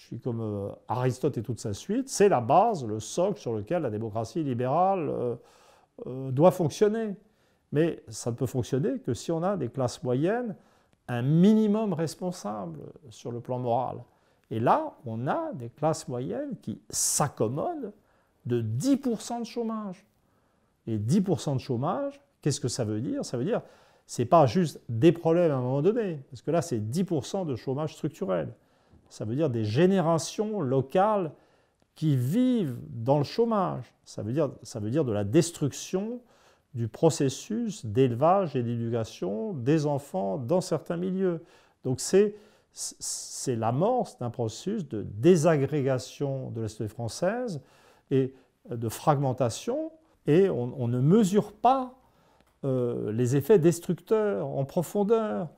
je suis comme Aristote et toute sa suite, c'est la base, le socle sur lequel la démocratie libérale doit fonctionner. Mais ça ne peut fonctionner que si on a des classes moyennes un minimum responsable sur le plan moral. Et là, on a des classes moyennes qui s'accommodent de 10% de chômage. Et 10% de chômage, qu'est-ce que ça veut dire? Ça veut dire, ce n'est pas juste des problèmes à un moment donné, parce que là, c'est 10% de chômage structurel. Ça veut dire des générations locales qui vivent dans le chômage. Ça veut dire de la destruction du processus d'élevage et d'éducation des enfants dans certains milieux. Donc c'est l'amorce d'un processus de désagrégation de la société française et de fragmentation, et on ne mesure pas les effets destructeurs en profondeur,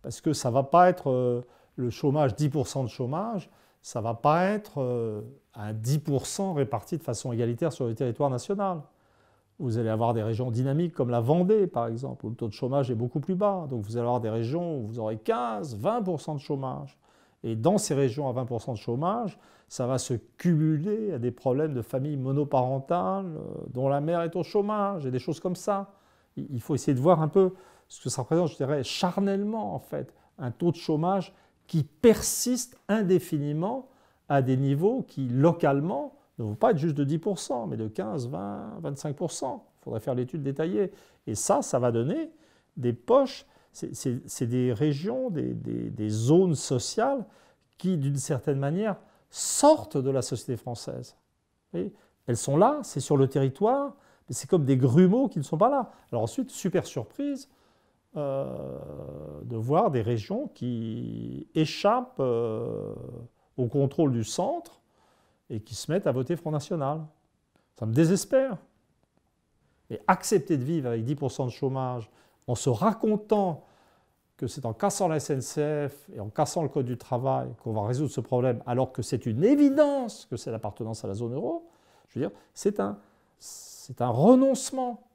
parce que ça ne va pas être le chômage, 10% de chômage, ça ne va pas être un 10% réparti de façon égalitaire sur le territoire national. Vous allez avoir des régions dynamiques comme la Vendée, par exemple, où le taux de chômage est beaucoup plus bas. Donc vous allez avoir des régions où vous aurez 15, 20% de chômage. Et dans ces régions à 20% de chômage, ça va se cumuler à des problèmes de familles monoparentales dont la mère est au chômage et des choses comme ça. Il faut essayer de voir un peu ce que ça représente, je dirais, charnellement, en fait, un taux de chômage qui persiste indéfiniment à des niveaux qui, localement, ne vont pas être juste de 10%, mais de 15, 20, 25%. Il faudrait faire l'étude détaillée. Et ça va donner des poches, c'est des régions, des zones sociales qui, d'une certaine manière, sortent de la société française. Et elles sont là, c'est sur le territoire, mais c'est comme des grumeaux qui ne sont pas là. Alors ensuite, super surprise de voir des régions qui échappent au contrôle du centre et qui se mettent à voter Front National. Ça me désespère. Et accepter de vivre avec 10% de chômage en se racontant que c'est en cassant la SNCF et en cassant le Code du travail qu'on va résoudre ce problème, alors que c'est une évidence que c'est l'appartenance à la zone euro, je veux dire, c'est un renoncement